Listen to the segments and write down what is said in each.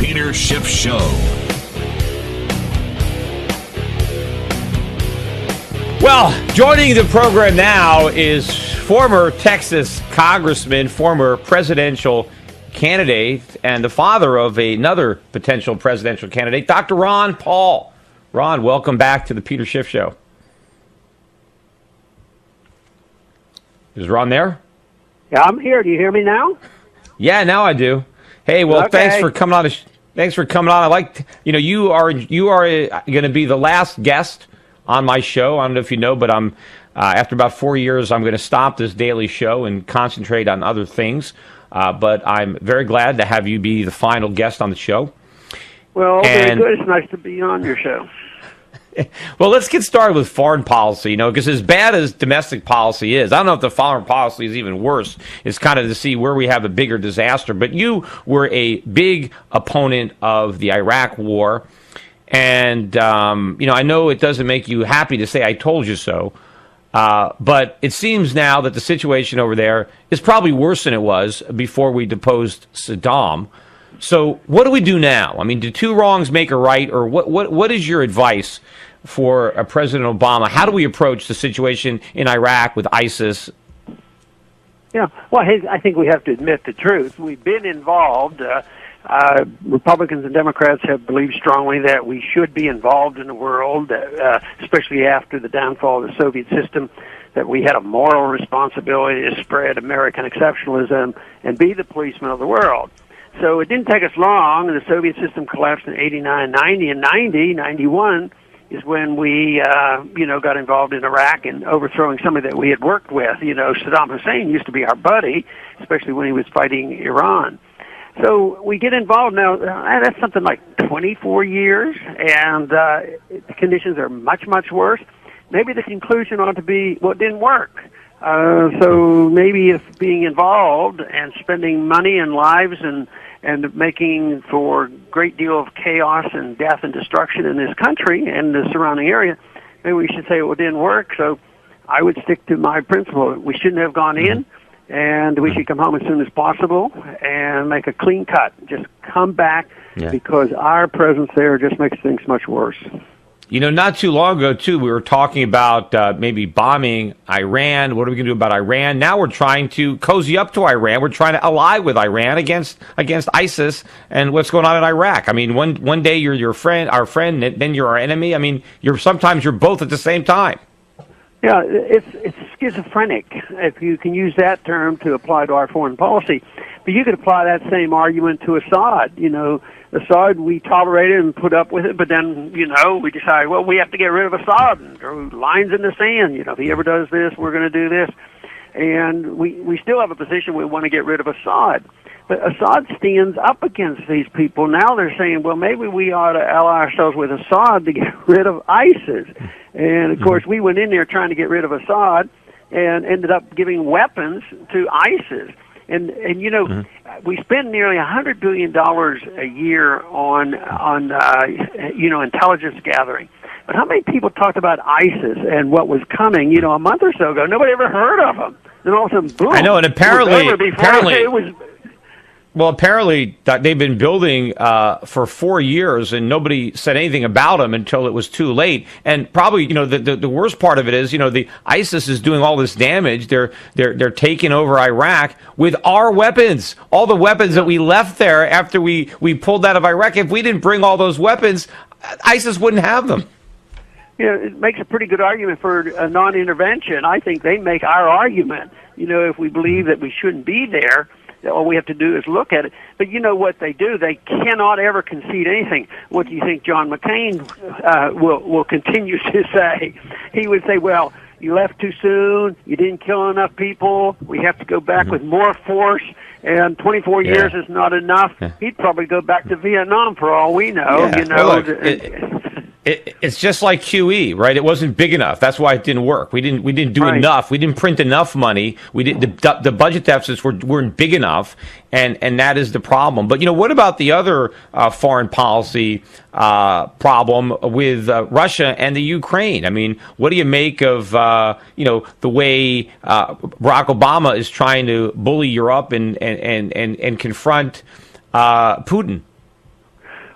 Peter Schiff Show. Well, joining the program now is former Texas congressman, former presidential candidate, and the father of another potential presidential candidate, Dr. Ron Paul. Ron, welcome back to the Peter Schiff Show. Is Ron there? Yeah, I'm here. Do you hear me now? Yeah, now I do. Hey, well, Okay. Thanks for coming on. Thanks for coming on. I like, you are going to be the last guest on my show. I don't know if you know, but I'm after about 4 years, I'm going to stop this daily show and concentrate on other things. But I'm very glad to have you be the final guest on the show. Well, very good. It's nice to be on your show. Well, let's get started with foreign policy, because as bad as domestic policy is, I don't know if the foreign policy is even worse. It's kind of to see where we have a bigger disaster. But you were a big opponent of the Iraq war. And, I know it doesn't make you happy to say I told you so. But it seems now that the situation over there is probably worse than it was before we deposed Saddam. So what do we do now? I mean, do two wrongs make a right? Or what is your advice for President Obama? How do we approach the situation in Iraq with ISIS? Yeah, well, I think we have to admit the truth. We've been involved. Republicans and Democrats have believed strongly that we should be involved in the world, especially after the downfall of the Soviet system, that we had a moral responsibility to spread American exceptionalism and be the policeman of the world. So it didn't take us long, and the Soviet system collapsed in 89, 90, and 91 is when we, got involved in Iraq and overthrowing somebody that we had worked with. Saddam Hussein used to be our buddy, especially when he was fighting Iran. So we get involved now. That's something like 24 years, and the conditions are much, much worse. Maybe the conclusion ought to be, well, it didn't work. So maybe if being involved and spending money and lives and making for a great deal of chaos and death and destruction in this country and the surrounding area, maybe we should say, well, it didn't work. So I would stick to my principle. We shouldn't have gone in, and we should come home as soon as possible and make a clean cut. Just come back, because our presence there just makes things much worse. Not too long ago, too, we were talking about maybe bombing Iran. What are we going to do about Iran? Now we're trying to cozy up to Iran. We're trying to ally with Iran against ISIS and what's going on in Iraq. I mean, one day you're our friend, then you're our enemy. I mean, sometimes you're both at the same time. Yeah, it's schizophrenic, if you can use that term to apply to our foreign policy. But you could apply that same argument to Assad. Assad, we tolerated and put up with it, but then, we decided, well, we have to get rid of Assad and draw lines in the sand. If he ever does this, we're going to do this. And we still have a position we want to get rid of Assad. But Assad stands up against these people. Now they're saying, well, maybe we ought to ally ourselves with Assad to get rid of ISIS. And, of course, we went in there trying to get rid of Assad and ended up giving weapons to ISIS. And we spend nearly $100 billion a year on intelligence gathering. But how many people talked about ISIS and what was coming, a month or so ago? Nobody ever heard of them. And all of a sudden, boom. I know, and apparently they've been building for 4 years, and nobody said anything about them until it was too late. And probably, the worst part of it is, the ISIS is doing all this damage. They're taking over Iraq with our weapons, all the weapons that we left there after we pulled out of Iraq. If we didn't bring all those weapons, ISIS wouldn't have them. It makes a pretty good argument for a non-intervention. I think they make our argument. If we believe that we shouldn't be there, all we have to do is look at it. But you know what they do? They cannot ever concede anything. What do you think John McCain will continue to say? He would say, well, you left too soon, you didn't kill enough people, we have to go back with more force, and 24 years is not enough. He'd probably go back to Vietnam for all we know. Well, look, it's just like QE, right? It wasn't big enough. That's why it didn't work. We didn't do enough. We didn't print enough money. The budget deficits weren't big enough, and that is the problem. But what about the other foreign policy problem with Russia and the Ukraine? I mean, what do you make of the way Barack Obama is trying to bully Europe and confront Putin?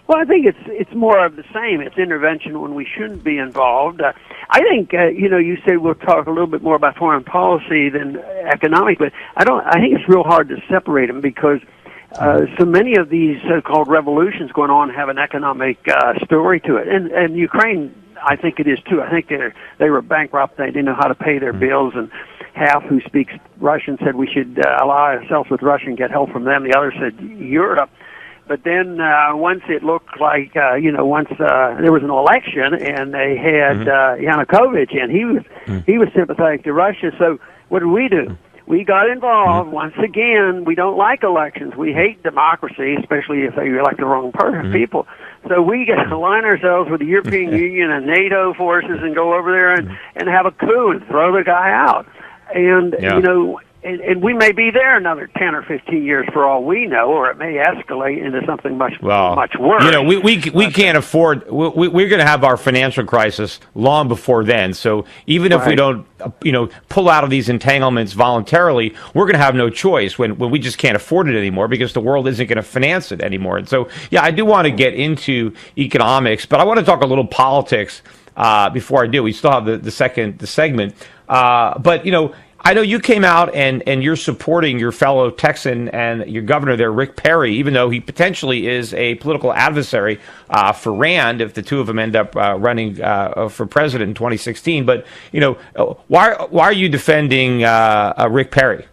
Well, I think it's more of the same. It's intervention when we shouldn't be involved. I think you said we'll talk a little bit more about foreign policy than economic, but I think it's real hard to separate them because so many of these so-called revolutions going on have an economic story to it, and Ukraine, I think it is too. I think they were bankrupt. They didn't know how to pay their bills, and half who speaks Russian said we should ally ourselves with Russia and get help from them. The other said Europe. But then once it looked like, once there was an election and they had Yanukovych, and he was sympathetic to Russia. So what did we do? We got involved. Once again, we don't like elections. We hate democracy, especially if they elect the wrong people. So we get to align ourselves with the European Union and NATO forces and go over there and have a coup and throw the guy out. And, and we may be there another 10 or 15 years for all we know, or it may escalate into something much worse. We can't afford. We're going to have our financial crisis long before then. So even if we don't, pull out of these entanglements voluntarily, we're going to have no choice when we just can't afford it anymore because the world isn't going to finance it anymore. And so, I do want to get into economics, but I want to talk a little politics before I do. We still have the segment, but I know you came out and you're supporting your fellow Texan and your governor there, Rick Perry, even though he potentially is a political adversary for Rand if the two of them end up running for president in 2016. But, why are you defending Rick Perry?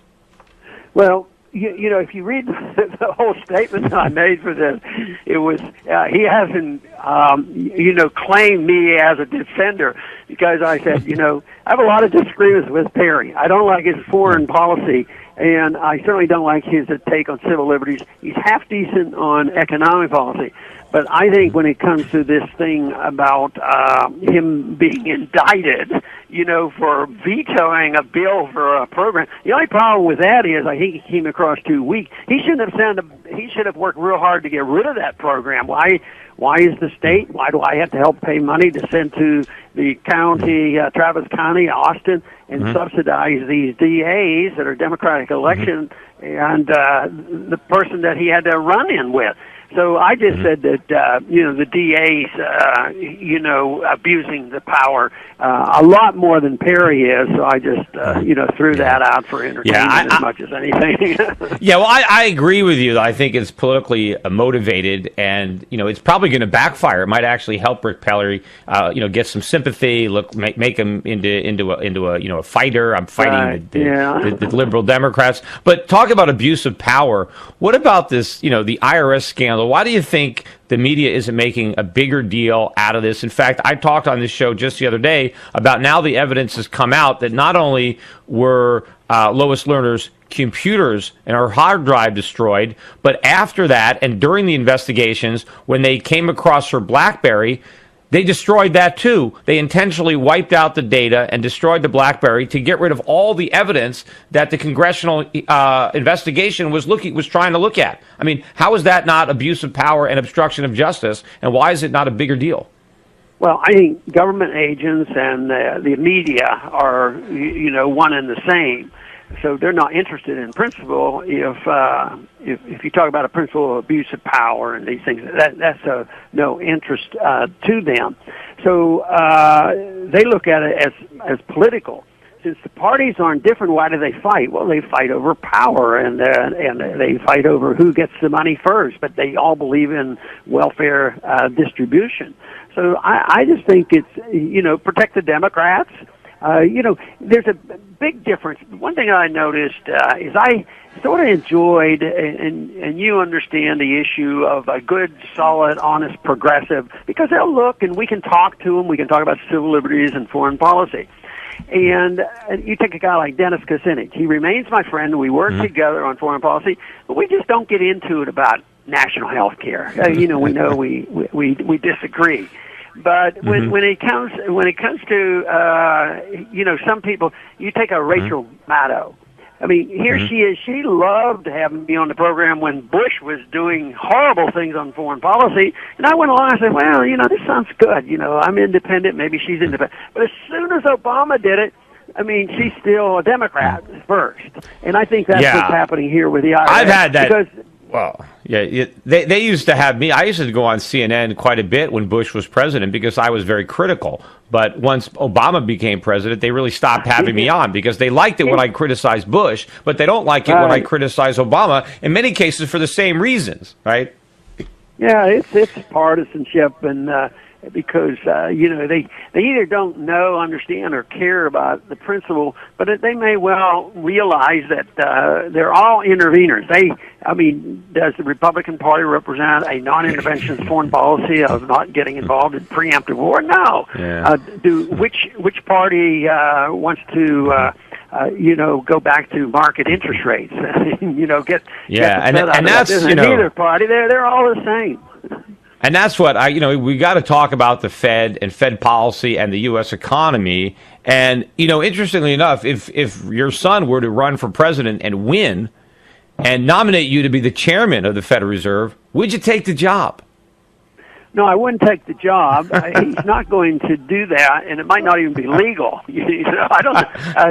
Well, if you read the whole statement I made for this, it was he hasn't, claimed me as a defender because I said, I have a lot of disagreements with Perry. I don't like his foreign policy, and I certainly don't like his take on civil liberties. He's half decent on economic policy. But I think when it comes to this thing about him being indicted, for vetoing a bill for a program, the only problem with that is I think he came across too weak. He should have worked real hard to get rid of that program. Why is the state? Why do I have to help pay money to send to the county, Travis County, Austin, and subsidize these DAs that are Democratic election and the person that he had to run in with? So I just said that, the DA's, abusing the power a lot more than Perry is. So I just, threw that out for entertainment as much as anything. Well, I agree with you. I think it's politically motivated, and, it's probably going to backfire. It might actually help Rick Perry, get some sympathy, make him into a fighter. I'm fighting the liberal Democrats. But talk about abuse of power. What about this, the IRS scandal? Why do you think the media isn't making a bigger deal out of this? In fact, I talked on this show just the other day about now the evidence has come out that not only were Lois Lerner's computers and her hard drive destroyed, but after that and during the investigations, when they came across her BlackBerry, they destroyed that too. They intentionally wiped out the data and destroyed the BlackBerry to get rid of all the evidence that the congressional investigation was trying to look at. I mean, how is that not abuse of power and obstruction of justice, and why is it not a bigger deal? Well, I think government agents and the media are, one and the same. So they're not interested in principle if you talk about a principle of abuse of power and these things. That's no interest to them. So they look at it as political. Since the parties aren't different, why do they fight? Well, they fight over power and they fight over who gets the money first. But they all believe in welfare distribution. So I just think it's protect the Democrats. There's a big difference. One thing I noticed is I sort of enjoyed, and you understand the issue of a good, solid, honest progressive, because they'll look and we can talk to them. We can talk about civil liberties and foreign policy. And you take a guy like Dennis Kucinich. He remains my friend. We work together on foreign policy, but we just don't get into it about national health care. We know we disagree. But when it comes to some people, you take a Rachel Maddow. I mean, here she is. She loved having me on the program when Bush was doing horrible things on foreign policy, and I went along and said, "Well, this sounds good. I'm independent. Maybe she's independent." But as soon as Obama did it, I mean, she's still a Democrat first, and I think that's what's happening here with the IRS. I've had that. Because Well, yeah, they used to have me. I used to go on CNN quite a bit when Bush was president because I was very critical. But once Obama became president, they really stopped having me on because they liked it when I criticized Bush, but they don't like it when I criticize Obama, in many cases for the same reasons, right? Yeah, it's partisanship, and because they either don't know, understand, or care about the principle, but they may well realize that they're all interveners. Does the Republican Party represent a non-interventionist foreign policy of not getting involved in preemptive war? No. Yeah. Which party wants to go back to market interest rates? And that's neither party. They're all the same. And that's what we got to talk about the Fed and Fed policy and the U.S. economy. And, interestingly enough, if your son were to run for president and win and nominate you to be the chairman of the Federal Reserve, would you take the job? No, I wouldn't take the job. He's not going to do that, and it might not even be legal. I don't.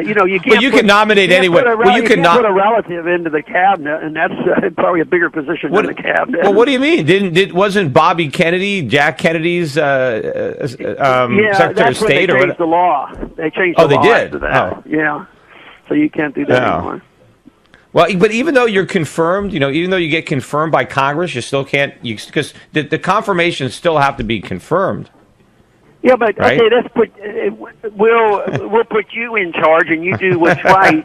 You can't. Well, you can nominate anyone. You can put a relative into the cabinet, and that's probably a bigger position than the cabinet. Well, what do you mean? Wasn't Bobby Kennedy, Jack Kennedy's Secretary of State? They changed the law. They changed the law. Oh, they did. After that. Oh. Yeah. So you can't do that anymore. Well, but even though you're confirmed, even though you get confirmed by Congress, you still can't, because the confirmations still have to be confirmed. Yeah, but right? Okay, we'll put you in charge, and you do what's right.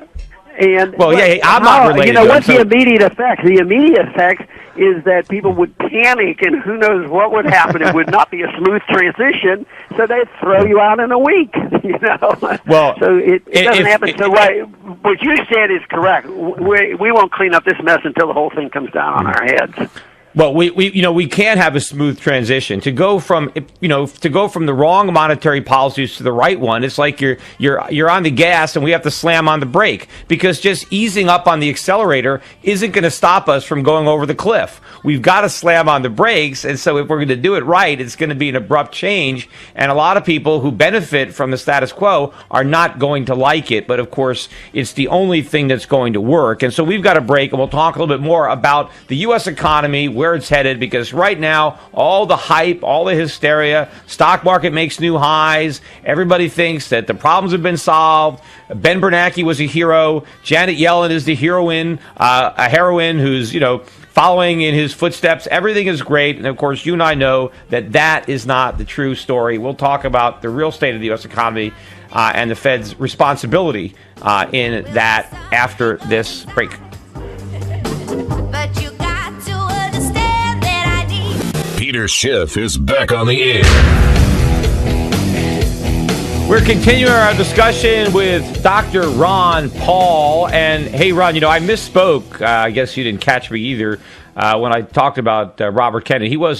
And I'm not related. What's the immediate effect? The immediate effect is that people would panic, and who knows what would happen. It would not be a smooth transition, so they'd throw you out in a week. Well, so it doesn't happen. What you said is correct. We won't clean up this mess until the whole thing comes down on our heads. Well, we can't have a smooth transition. To go from the wrong monetary policies to the right one, it's like you're on the gas and we have to slam on the brake, because just easing up on the accelerator isn't going to stop us from going over the cliff. We've got to slam on the brakes, and so if we're going to do it right, it's going to be an abrupt change, and a lot of people who benefit from the status quo are not going to like it, but of course, it's the only thing that's going to work. And so we've got a break, and we'll talk a little bit more about the U.S. economy, where it's headed, because right now, all the hype, all the hysteria, stock market makes new highs, everybody thinks that the problems have been solved. Ben Bernanke was a hero. Janet Yellen is the heroine, a heroine who's, following in his footsteps. Everything is great. And of course, you and I know that that is not the true story. We'll talk about the real state of the U.S. economy and the Fed's responsibility in that after this break. Peter Schiff is back on the air. We're continuing our discussion with Dr. Ron Paul. And hey, Ron, I misspoke. I guess you didn't catch me either when I talked about Robert Kennedy. He was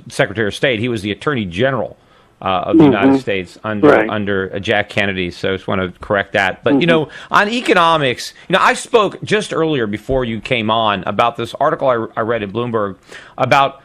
Secretary of State. He was the Attorney General of the United States under Jack Kennedy. So I just want to correct that. But, on economics, I spoke just earlier before you came on about this article I read in Bloomberg about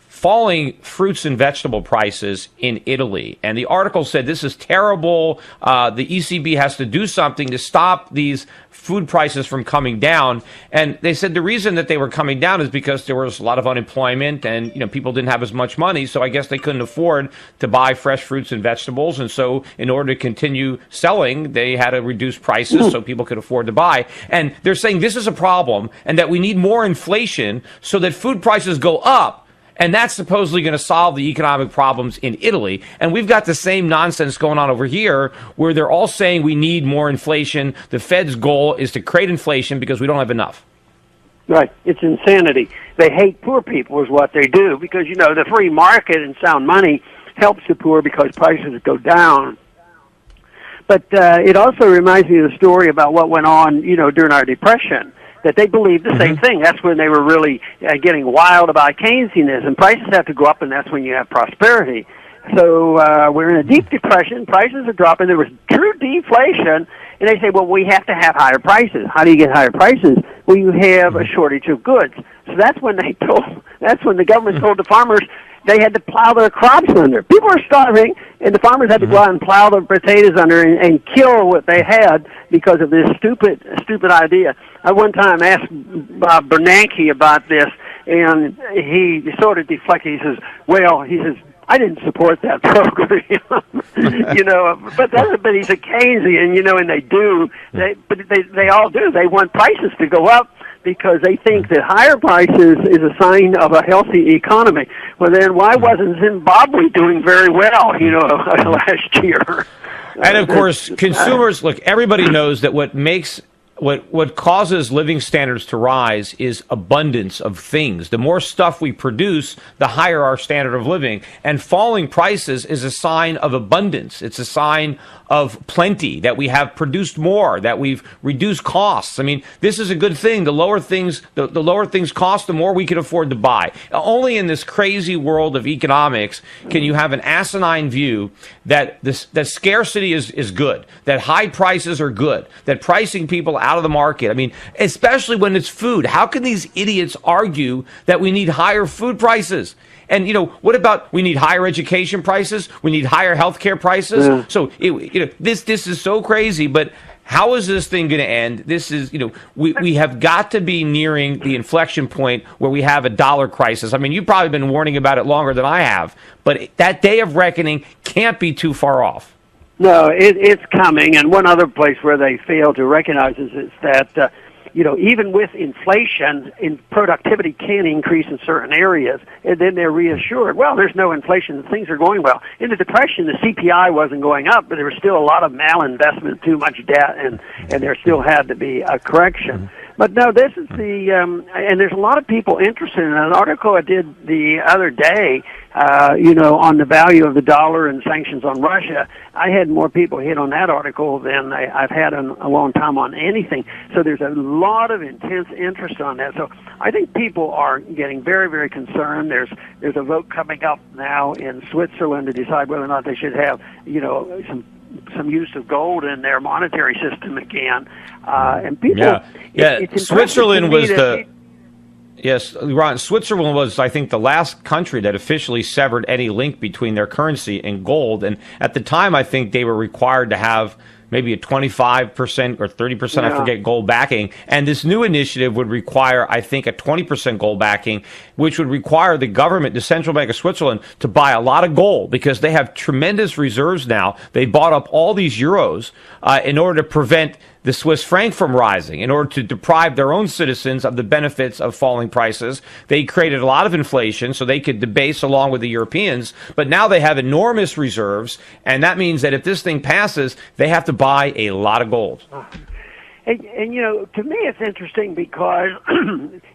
falling fruits and vegetable prices in Italy. And the article said this is terrible. The ECB has to do something to stop these food prices from coming down. And they said the reason that they were coming down is because there was a lot of unemployment and people didn't have as much money. So I guess they couldn't afford to buy fresh fruits and vegetables. And so in order to continue selling, they had to reduce prices so people could afford to buy. And they're saying this is a problem and that we need more inflation so that food prices go up. And that's supposedly going to solve the economic problems in Italy. And we've got the same nonsense going on over here where they're all saying we need more inflation. The Fed's goal is to create inflation because we don't have enough. Right. It's insanity. They hate poor people is what they do because, the free market and sound money helps the poor because prices go down. But it also reminds me of the story about what went on, during our Depression. That they believed the same thing. That's when they were really getting wild about Keynesianism. Prices have to go up, and that's when you have prosperity. So we're in a deep depression. Prices are dropping. There was true deflation, and they say, well, we have to have higher prices. How do you get higher prices? Well, you have a shortage of goods. So that's when the government told the farmers they had to plow their crops under. People are starving, and the farmers had to go out and plow their potatoes under and kill what they had because of this stupid idea. I one time asked Bob Bernanke about this, and he sort of deflected. He says, I didn't support that program, but he's a Keynesian, and they all do. They want prices to go up because they think that higher prices is a sign of a healthy economy. Well, then why wasn't Zimbabwe doing very well, last year? And of course, consumers, look, everybody knows that what causes living standards to rise is abundance of things. The more stuff we produce, the higher our standard of living. And falling prices is a sign of abundance. It's a sign of plenty, that we have produced more, that we've reduced costs. I mean, this is a good thing. The lower things cost, the more we can afford to buy. Only in this crazy world of economics can you have an asinine view that that scarcity is good, that high prices are good, that pricing people out of the market. I mean, especially when it's food. How can these idiots argue that we need higher food prices? And, what about we need higher education prices? We need higher healthcare prices? Yeah. So, this is so crazy, but how is this thing going to end? This is, we have got to be nearing the inflection point where we have a dollar crisis. I mean, you've probably been warning about it longer than I have, but that day of reckoning can't be too far off. No, it's coming, and one other place where they fail to recognize is that, even with inflation, productivity can increase in certain areas, and then they're reassured, well, there's no inflation, things are going well. In the Depression, the CPI wasn't going up, but there was still a lot of malinvestment, too much debt, and there still had to be a correction. But no, this is and there's a lot of people interested in an article I did the other day, on the value of the dollar and sanctions on Russia. I had more people hit on that article than I've had in a long time on anything. So there's a lot of intense interest on that. So I think people are getting very, very concerned. There's a vote coming up now in Switzerland to decide whether or not they should have, some use of gold in their monetary system again. And people, it's Switzerland was Yes, Ron, Switzerland was, I think, the last country that officially severed any link between their currency and gold. And at the time, I think they were required to have maybe a 25% or 30%, I forget, gold backing. And this new initiative would require, I think, a 20% gold backing, which would require the government, the Central Bank of Switzerland, to buy a lot of gold because they have tremendous reserves now. They bought up all these euros in order to prevent the Swiss franc from rising, in order to deprive their own citizens of the benefits of falling prices. They created a lot of inflation so they could debase along with the Europeans, but now they have enormous reserves, and that means that if this thing passes, they have to buy a lot of gold. And to me it's interesting because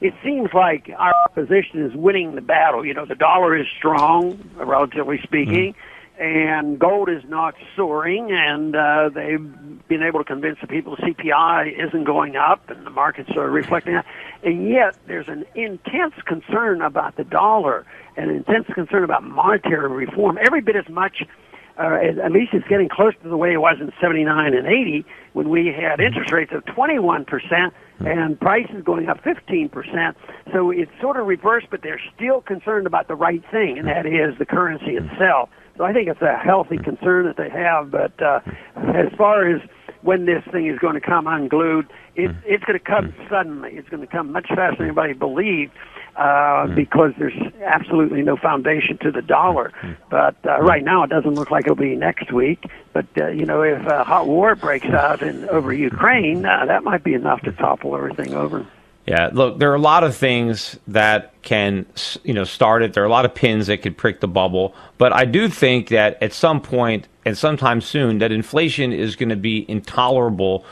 it seems like our opposition is winning the battle. The dollar is strong, relatively speaking, and gold is not soaring, and they've been able to convince the people the CPI isn't going up, and the markets are reflecting that. And yet there's an intense concern about the dollar and an intense concern about monetary reform, every bit as much, at least it's getting close to the way it was in 79 and 80 when we had interest rates of 21% and prices going up 15%. So it's sort of reversed, but they're still concerned about the right thing, and that is the currency itself. So I think it's a healthy concern that they have, but as far as when this thing is going to come unglued, it's going to come suddenly. It's going to come much faster than anybody believed because there's absolutely no foundation to the dollar. But right now it doesn't look like it'll be next week. But, if a hot war breaks out over Ukraine, that might be enough to topple everything over. Yeah, look, there are a lot of things that can, start it. There are a lot of pins that could prick the bubble. But I do think that at some point and sometime soon that inflation is going to be intolerable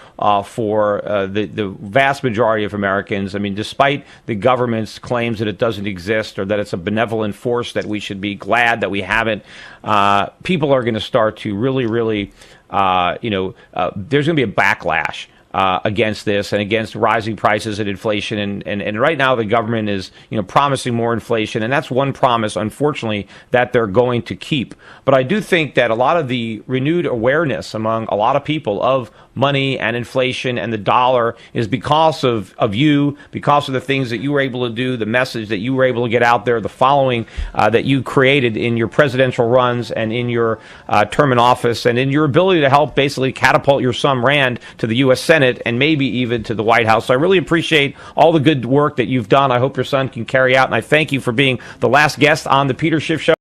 for the vast majority of Americans. I mean, despite the government's claims that it doesn't exist or that it's a benevolent force that we should be glad that we haven't, people are going to start to really, there's going to be a backlash against this and against rising prices and inflation. And right now the government is, promising more inflation. And that's one promise, unfortunately, that they're going to keep. But I do think that a lot of the renewed awareness among a lot of people of money and inflation and the dollar is because of you, because of the things that you were able to do, the message that you were able to get out there, the following that you created in your presidential runs and in your term in office, and in your ability to help basically catapult your son Rand to the U.S. Senate and maybe even to the White House. So I really appreciate all the good work that you've done. I hope your son can carry out, and I thank you for being the last guest on the Peter Schiff Show.